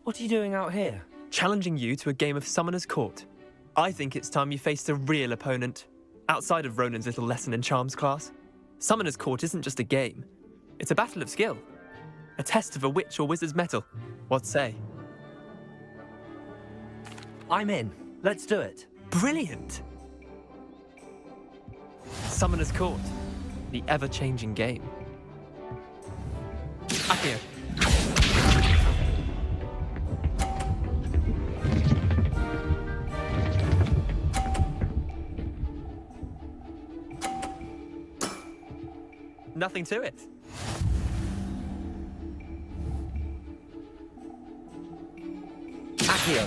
What are you doing out here? Challenging you to a game of Summoner's Court. I think it's time you faced a real opponent, outside of Ronan's little lesson in charms class. Summoner's Court isn't just a game. It's a battle of skill. A test of a witch or wizard's mettle. What say? I'm in. Let's do it. Brilliant! Summoner's Court. The ever-changing game. Accio. Nothing to it. Accio.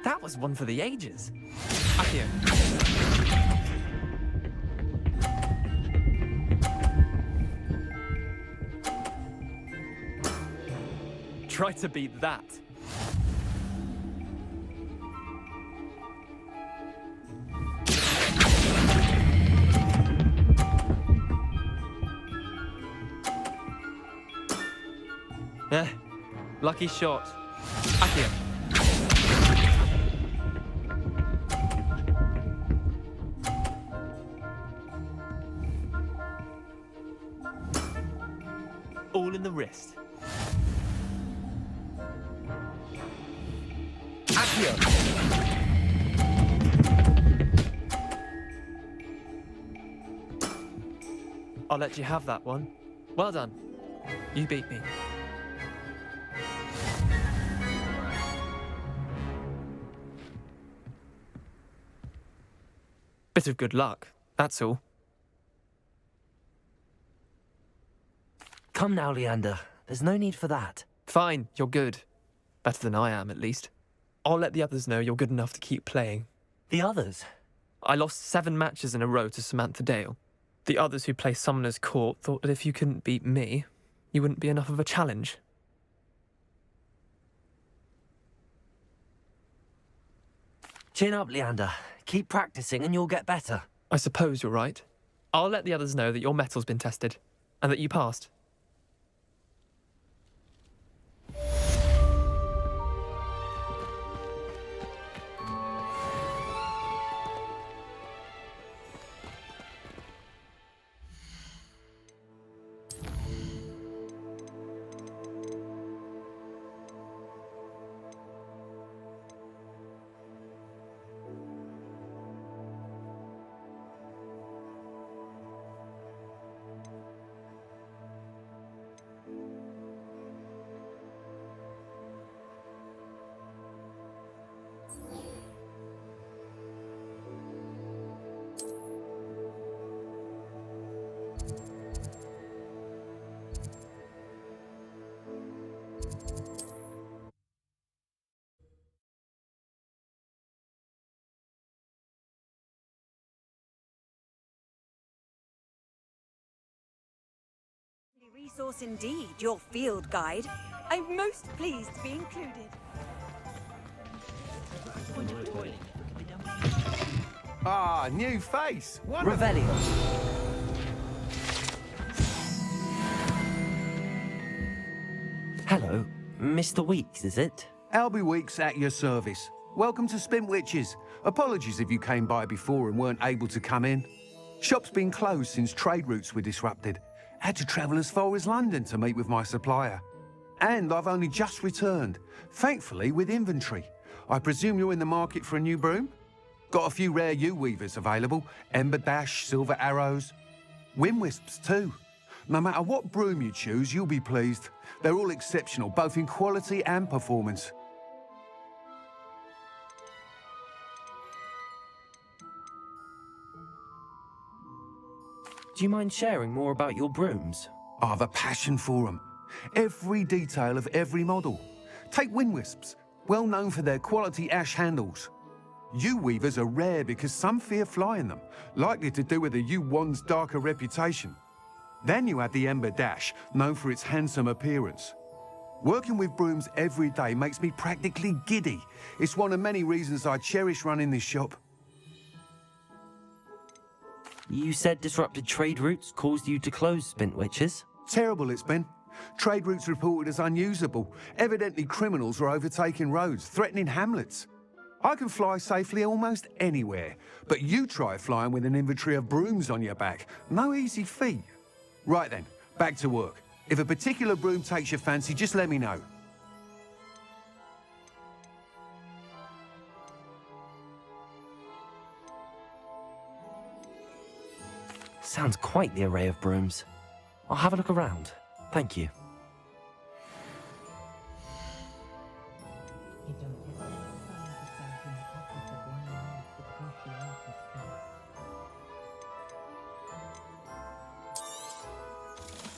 That was one for the ages. Accio. Try to beat that. Lucky shot. Accio. All in the wrist. Accio. I'll let you have that one. Well done. You beat me. Bit of good luck, that's all. Come now, Leander. There's no need for that. Fine, you're good. Better than I am, at least. I'll let the others know you're good enough to keep playing. The others? I lost 7 matches in a row to Samantha Dale. The others who play Summoner's Court thought that if you couldn't beat me, you wouldn't be enough of a challenge. Chin up, Leander. Keep practicing and you'll get better. I suppose you're right. I'll let the others know that your metal's been tested, and that you passed. Resource indeed, your field guide. I'm most pleased to be included. Ah, new face. Wonderful. Revelio. Hello, Mr. Weeks, is it? Albie Weeks at your service. Welcome to Spint Witches. Apologies if you came by before and weren't able to come in. Shop's been closed since trade routes were disrupted. Had to travel as far as London to meet with my supplier. And I've only just returned, thankfully with inventory. I presume you're in the market for a new broom? Got a few rare yew-weavers available, Ember Dash, Silver Arrows. Wind Wisps too. No matter what broom you choose, you'll be pleased. They're all exceptional, both in quality and performance. Do you mind sharing more about your brooms? I've a passion for them. Every detail of every model. Take Wind Wisps, well known for their quality ash handles. Yew weavers are rare because some fear flying them, likely to do with the yew wand's darker reputation. Then you have the Ember Dash, known for its handsome appearance. Working with brooms every day makes me practically giddy. It's one of many reasons I cherish running this shop. You said disrupted trade routes caused you to close Spintwitches? Terrible it's been. Trade routes reported as unusable. Evidently criminals were overtaking roads, threatening hamlets. I can fly safely almost anywhere, but you try flying with an inventory of brooms on your back. No easy feat. Right then, back to work. If a particular broom takes your fancy, just let me know. Sounds quite the array of brooms. I'll have a look around. Thank you.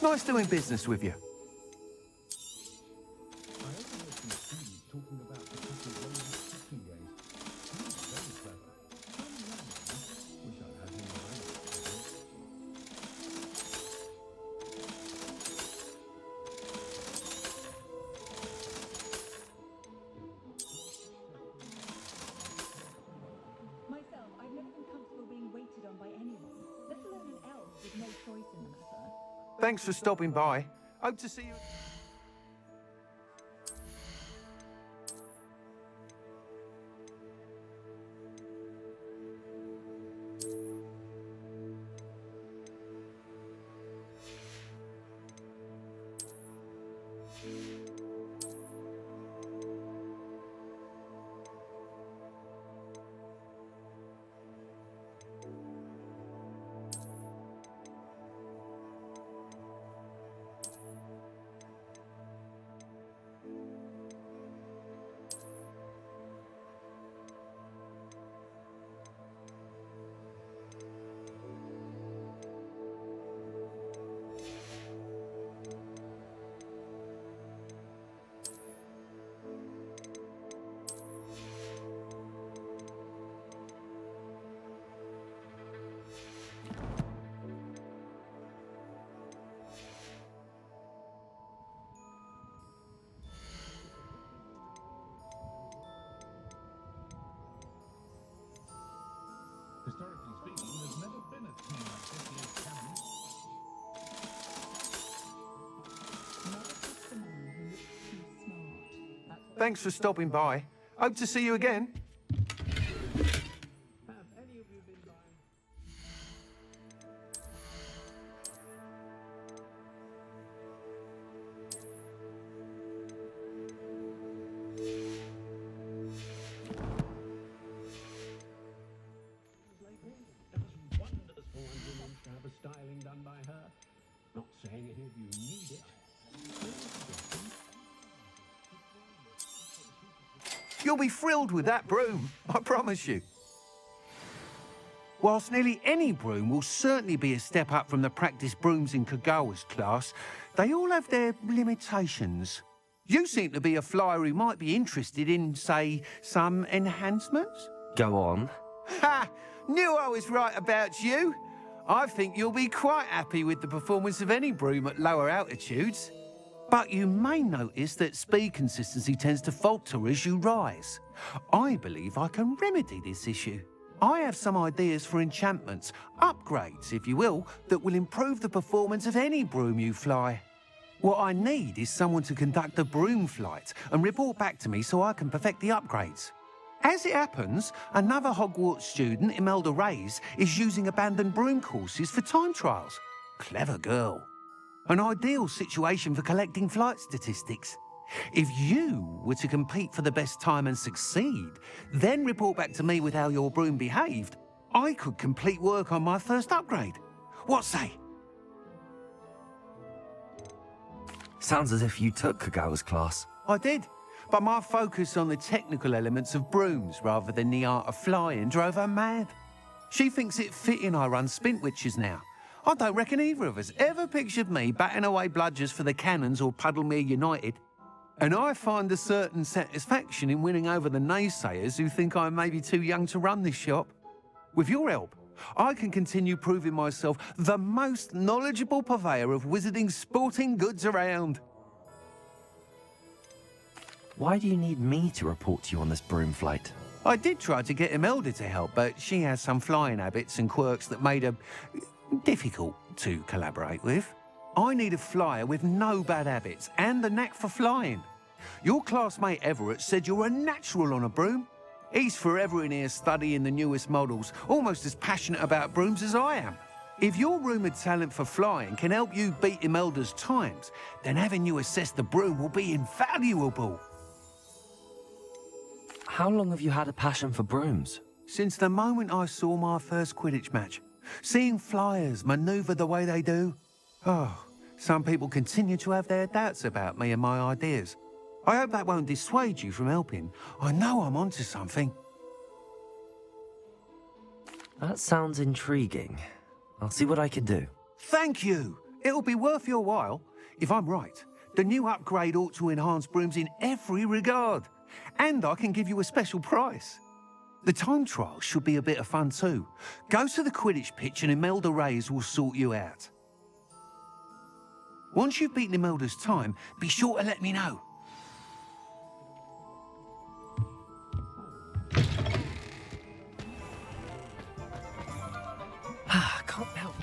Nice doing business with you. Myself, I've never been comfortable being waited on by anyone, let alone an elf with no choice in the matter. Thanks for stopping by. Hope to see you. Historically speaking, there's never been a team like this year's canon. Thanks for stopping by. Hope to see you again. Have any of you been by? It was wonders for one woman to have a styling done by her. Not saying any of you need it. You'll be thrilled with that broom, I promise you. Whilst nearly any broom will certainly be a step up from the practice brooms in Kagawa's class, they all have their limitations. You seem to be a flyer who might be interested in, say, some enhancements? Go on. Ha! Knew I was right about you. I think you'll be quite happy with the performance of any broom at lower altitudes. But you may notice that speed consistency tends to falter as you rise. I believe I can remedy this issue. I have some ideas for enchantments, upgrades, if you will, that will improve the performance of any broom you fly. What I need is someone to conduct a broom flight and report back to me so I can perfect the upgrades. As it happens, another Hogwarts student, Imelda Reyes, is using abandoned broom courses for time trials. Clever girl. An ideal situation for collecting flight statistics. If you were to compete for the best time and succeed, then report back to me with how your broom behaved, I could complete work on my first upgrade. What say? Sounds as if you took Kagawa's class. I did, but my focus on the technical elements of brooms rather than the art of flying drove her mad. She thinks it fitting I run Spintwitches now. I don't reckon either of us ever pictured me batting away bludgers for the Cannons or Puddlemere United. And I find a certain satisfaction in winning over the naysayers who think I may be too young to run this shop. With your help, I can continue proving myself the most knowledgeable purveyor of wizarding sporting goods around. Why do you need me to report to you on this broom flight? I did try to get Imelda to help, but she has some flying habits and quirks that made her difficult to collaborate with. I need a flyer with no bad habits and the knack for flying. Your classmate Everett said you're a natural on a broom. He's forever in here studying the newest models, almost as passionate about brooms as I am. If your rumoured talent for flying can help you beat Imelda's times, then having you assess the broom will be invaluable. How long have you had a passion for brooms? Since the moment I saw my first Quidditch match, seeing flyers manoeuvre the way they do. Oh, some people continue to have their doubts about me and my ideas. I hope that won't dissuade you from helping. I know I'm onto something. That sounds intriguing. I'll see what I can do. Thank you. It'll be worth your while. If I'm right, the new upgrade ought to enhance brooms in every regard. And I can give you a special price. The time trial should be a bit of fun too. Go to the Quidditch pitch and Imelda Reyes will sort you out. Once you've beaten Imelda's time, be sure to let me know. Can't help.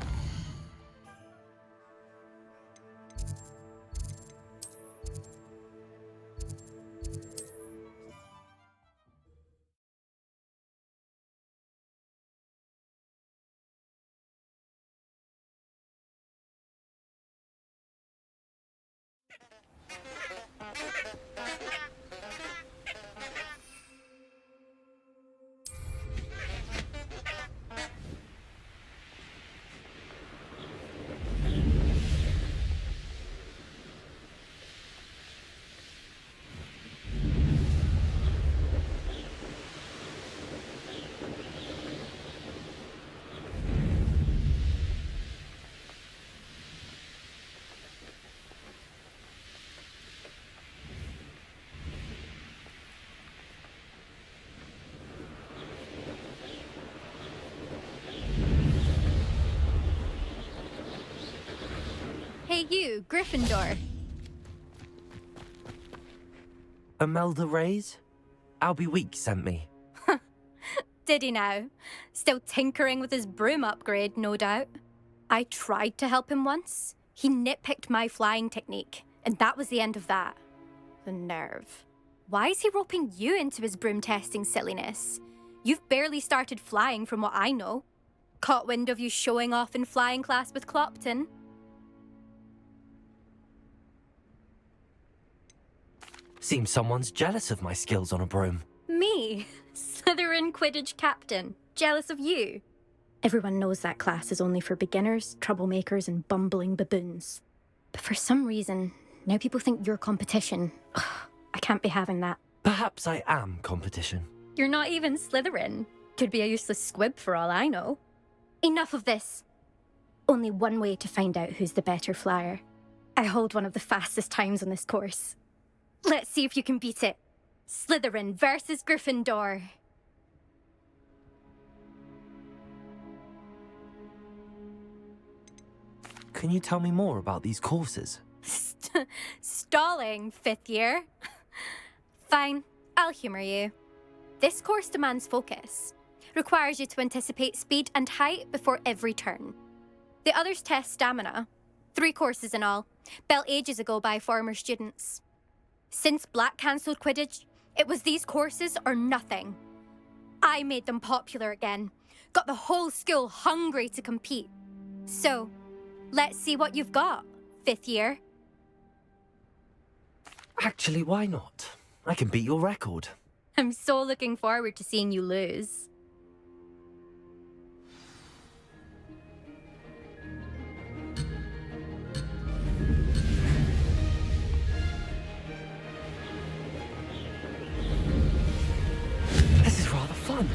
Hey you, Gryffindor. Imelda Reyes? Albie Week sent me. Did he now? Still tinkering with his broom upgrade, no doubt. I tried to help him once. He nitpicked my flying technique, and that was the end of that. The nerve. Why is he roping you into his broom testing silliness? You've barely started flying from what I know. Caught wind of you showing off in flying class with Clopton. Seems someone's jealous of my skills on a broom. Me? Slytherin Quidditch captain. Jealous of you? Everyone knows that class is only for beginners, troublemakers, and bumbling baboons. But for some reason, now people think you're competition. Ugh, I can't be having that. Perhaps I am competition. You're not even Slytherin. Could be a useless squib for all I know. Enough of this. Only one way to find out who's the better flyer. I hold one of the fastest times on this course. Let's see if you can beat it. Slytherin versus Gryffindor. Can you tell me more about these courses? Stalling, fifth year. Fine, I'll humour you. This course demands focus. Requires you to anticipate speed and height before every turn. The others test stamina. 3 courses in all, built ages ago by former students. Since Black cancelled Quidditch, it was these courses or nothing. I made them popular again. Got the whole school hungry to compete. So, let's see what you've got, fifth year. Actually, why not? I can beat your record. I'm so looking forward to seeing you lose. This is rather fun.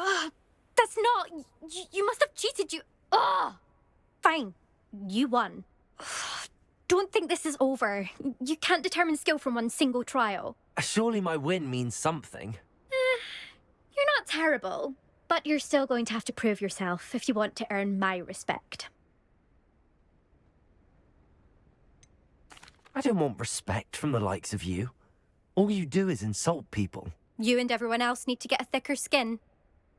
Ugh, that's not... You must have cheated, you... Ugh! Fine. You won. Don't think this is over. You can't determine skill from one single trial. Surely my win means something. You're not terrible, but you're still going to have to prove yourself if you want to earn my respect. I don't want respect from the likes of you. All you do is insult people. You and everyone else need to get a thicker skin.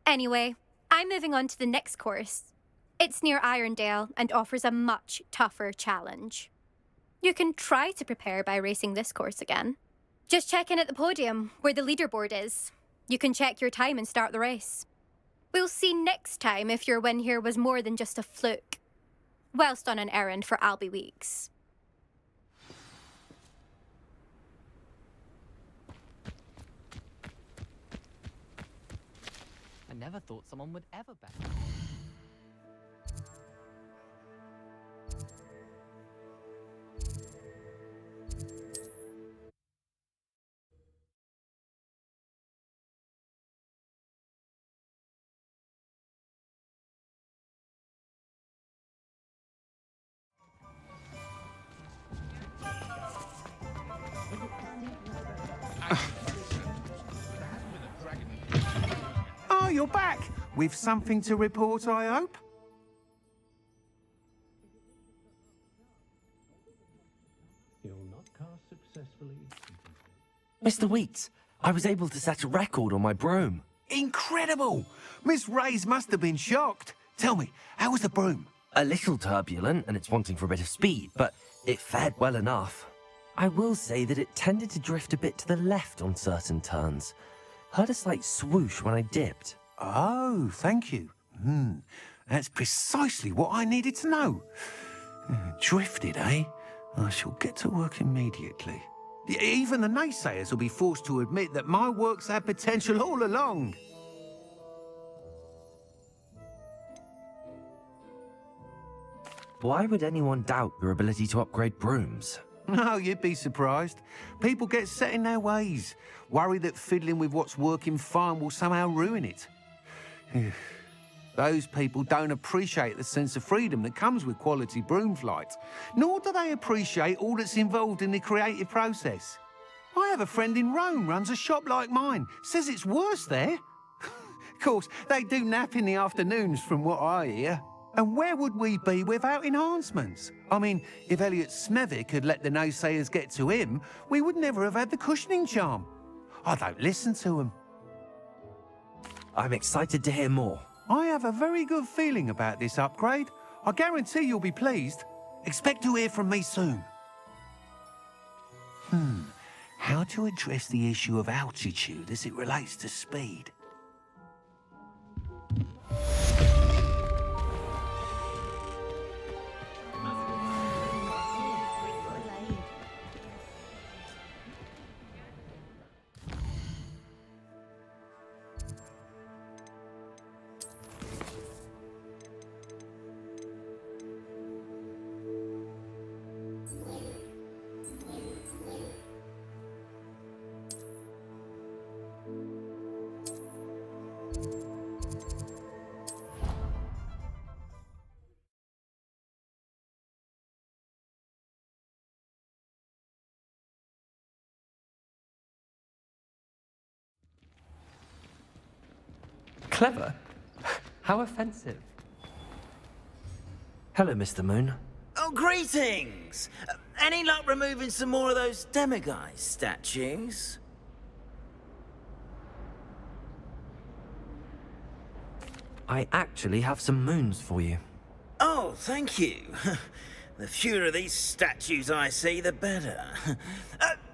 Anyway, I'm moving on to the next course. It's near Irondale and offers a much tougher challenge. You can try to prepare by racing this course again. Just check in at the podium, where the leaderboard is. You can check your time and start the race. We'll see next time if your win here was more than just a fluke. Whilst on an errand for Albie Weeks. I never thought someone would ever bet. Oh, you're back! With something to report, I hope? You'll not cast successfully. Mr. Wheats, I was able to set a record on my broom. Incredible! Miss Ray's must have been shocked. Tell me, how was the broom? A little turbulent, and it's wanting for a bit of speed, but it fared well enough. I will say that it tended to drift a bit to the left on certain turns. Heard a slight swoosh when I dipped. Oh, thank you. That's precisely what I needed to know. Drifted, eh? I shall get to work immediately. Even the naysayers will be forced to admit that my work's had potential all along. Why would anyone doubt your ability to upgrade brooms? No, you'd be surprised. People get set in their ways, worry that fiddling with what's working fine will somehow ruin it. Those people don't appreciate the sense of freedom that comes with quality broom flight, nor do they appreciate all that's involved in the creative process. I have a friend in Rome runs a shop like mine, says it's worse there. Of course, they do nap in the afternoons from what I hear. And where would we be without enhancements? I mean, if Elliot Smevick had let the naysayers get to him, we would never have had the cushioning charm. I don't listen to him. I'm excited to hear more. I have a very good feeling about this upgrade. I guarantee you'll be pleased. Expect to hear from me soon. How to address the issue of altitude as it relates to speed? Clever? How offensive. Hello, Mr. Moon. Oh, greetings! Any luck removing some more of those demiguise statues? I actually have some moons for you. Oh, thank you. The fewer of these statues I see, the better.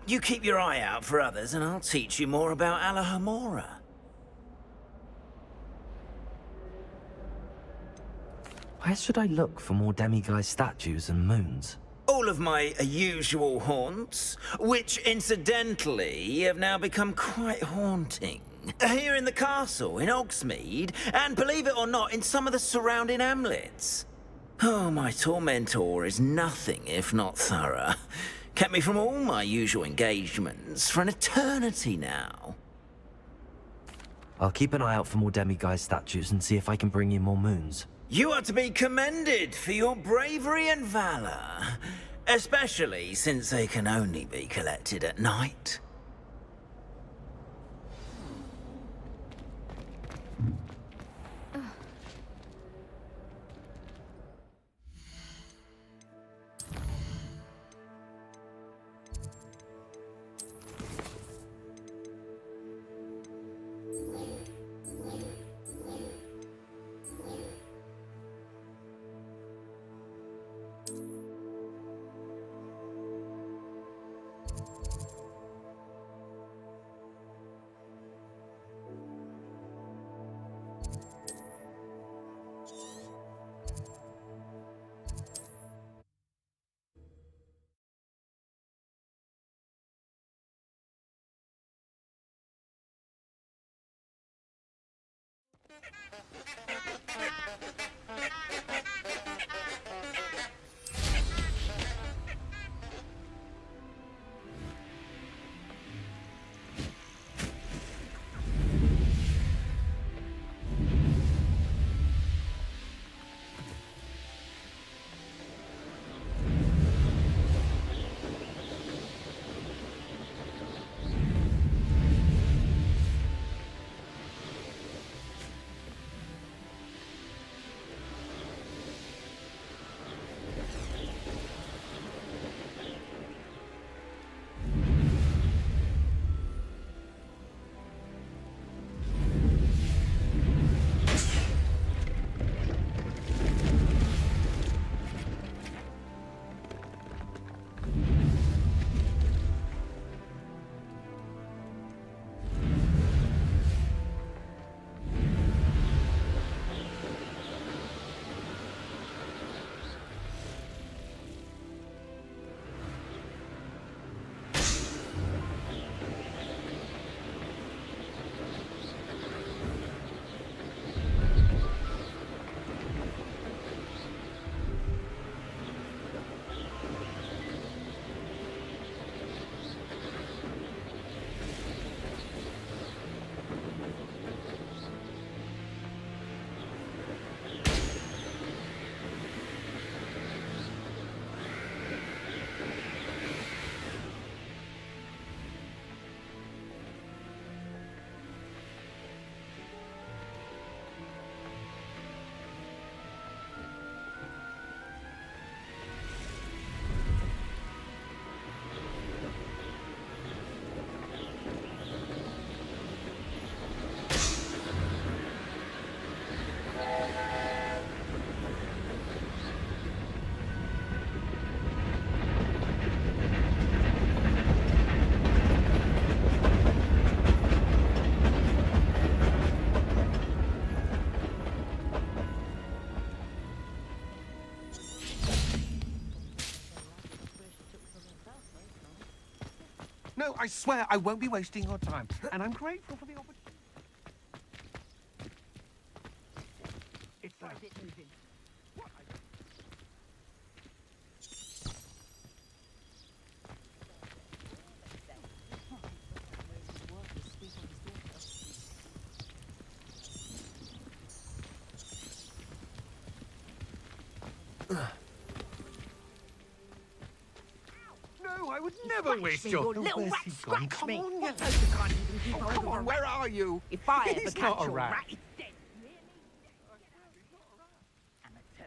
You keep your eye out for others, and I'll teach you more about Alohomora. Where should I look for more demiguise statues and moons? All of my usual haunts, which incidentally have now become quite haunting. Here in the castle, in Hogsmeade, and believe it or not, in some of the surrounding hamlets. Oh, my tormentor is nothing if not thorough. Kept me from all my usual engagements for an eternity now. I'll keep an eye out for more demiguise statues and see if I can bring you more moons. You are to be commended for your bravery and valor, especially since they can only be collected at night. No, I swear I won't be wasting your time. And I'm grateful for the opportunity. It's No, I would never waste your... little rat scratch Come me. on, you... What those can't even keep Oh, hold come of a on, rat. where are you? If I ever He's catch not a your rat. rat, it's dead. Amateur.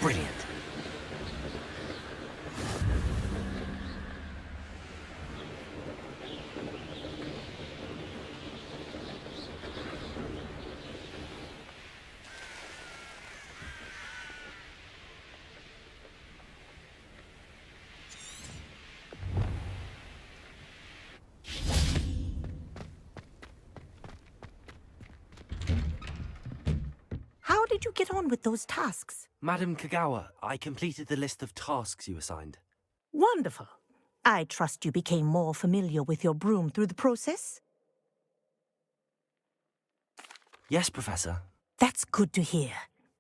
Brilliant. How did you get on with those tasks? Madam Kagawa, I completed the list of tasks you assigned. Wonderful. I trust you became more familiar with your broom through the process? Yes, Professor. That's good to hear.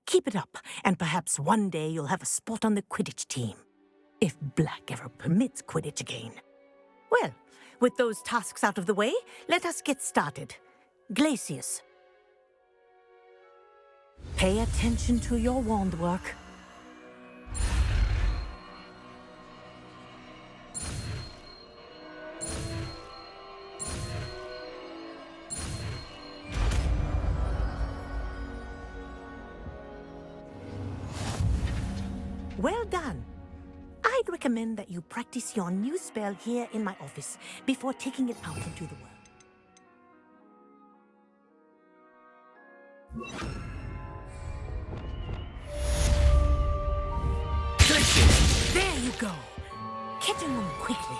Keep it up, and perhaps one day you'll have a spot on the Quidditch team. If Black ever permits Quidditch again. Well, with those tasks out of the way, let us get started. Glacius. Pay attention to your wand work. Well done. I'd recommend that you practice your new spell here in my office before taking it out into the world. There you go. Catching them quickly.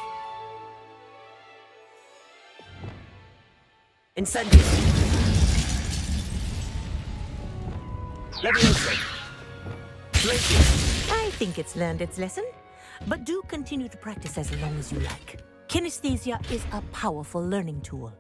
Incendiary. Leviosa. Glacius. I think it's learned its lesson, but do continue to practice as long as you like. Kinesthesia is a powerful learning tool.